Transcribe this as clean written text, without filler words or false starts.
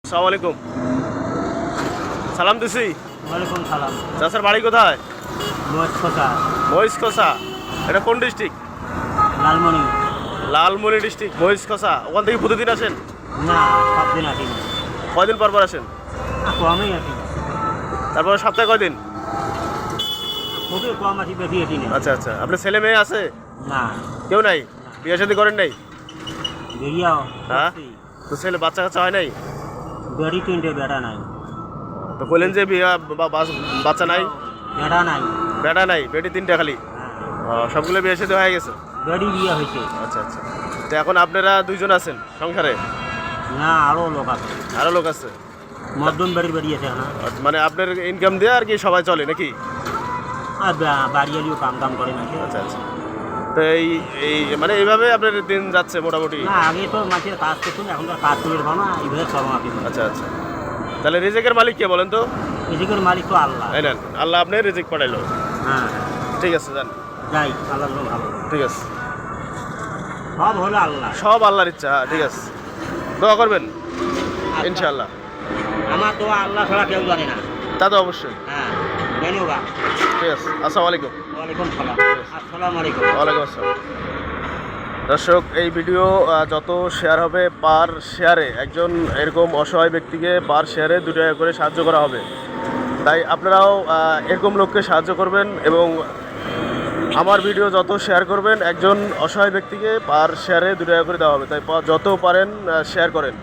আসসালামু আলাইকুম। সালাম দিছি। ওয়ালাইকুম সালাম। চাচার বাড়ি কোথায়? মহেশখোসা। মহিষখোসা। এটা কোন ডিস্ট্রিক্ট? লালমনি। লালমনি ডিস্ট্রিক্ট, মহিষখোসা। ওখান থেকে প্রতিদিন আসেন? না, সব দিন আসি না। কয়দিন পর পর আসেন? কমই আসি। তারপরে সপ্তাহে কয়দিন? খুবই কম আসি, বেশি আসি না। আচ্ছা আচ্ছা। আপনার ছেলে মেয়ে আছে? না। কেউ নাই? বিয়ে শাদী করেন নাই? বেরিয়াও। হ্যাঁ? তো ছেলে বাচ্চা কাচ্চা হয় নাই? বেরি তিনটে বেড়া নাই। তো বললেন যে বিয়ে বাচ্চা নাই? বেড়া নাই। বেটা নাই, বেটি তিনটা খালি? হ্যাঁ। সবগুলো বিয়ে শাদী হয়ে গেছে? বেড়ি বিয়ে হয়েছে। আচ্ছা আচ্ছা। তো এখন আপনারা দুইজন আছেন সংসারে? না, আরও লোক আছে। আরও লোক আছে? মধ্যম বেড়ি বেরিয়েছে না। মানে আপনার ইনকাম দিয়ে আর কি সবাই চলে নাকি? আর বাড়ি এলিও কাম কাম করে না। আচ্ছা আচ্ছা। তো এই এই মানে এইভাবে আপনার দিন যাচ্ছে মোটামুটি? না, আগে তো মাছের কাজ করতো, এখন তো কাজ করে না, এইভাবে সব আমাকে। আচ্ছা আচ্ছা। তাহলে রিজিকের মালিক কে বলেন তো? রিজিকের মালিক তো আল্লাহ। এই নেন, আল্লাহ আপনার রিজিক পাঠাইলো। হ্যাঁ, ঠিক আছে, যান। যাই, আল্লাহ ভালো। ঠিক আছে, সব হলো আল্লাহ। সব আল্লাহর ইচ্ছা। হ্যাঁ, ঠিক আছে। দোয়া করবেন ইনশাআল্লাহ। আমার তো আল্লাহ ছাড়া কেউ জানে না। তা তো অবশ্যই। হ্যাঁ, ধন্যবাদ। ঠিক আছে, আসসালামু আলাইকুম। ওয়ালাইকুম সালাম। আসসালামু আলাইকুম। ওয়ালাইকুম আসসালাম। দর্শক, এই ভিডিও যত শেয়ার হবে, পার শেয়ারে একজন এরকম অসহায় ব্যক্তিকে পার শেয়ারে 2 টাকা করে সাহায্য করা হবে। তাই আপনারাও এরকম লোককে সাহায্য করবেন এবং আমার ভিডিও যত শেয়ার করবেন একজন অসহায় ব্যক্তিকে পার শেয়ারে 2 টাকা করে দেওয়া হবে। তাই যত পারেন শেয়ার করেন।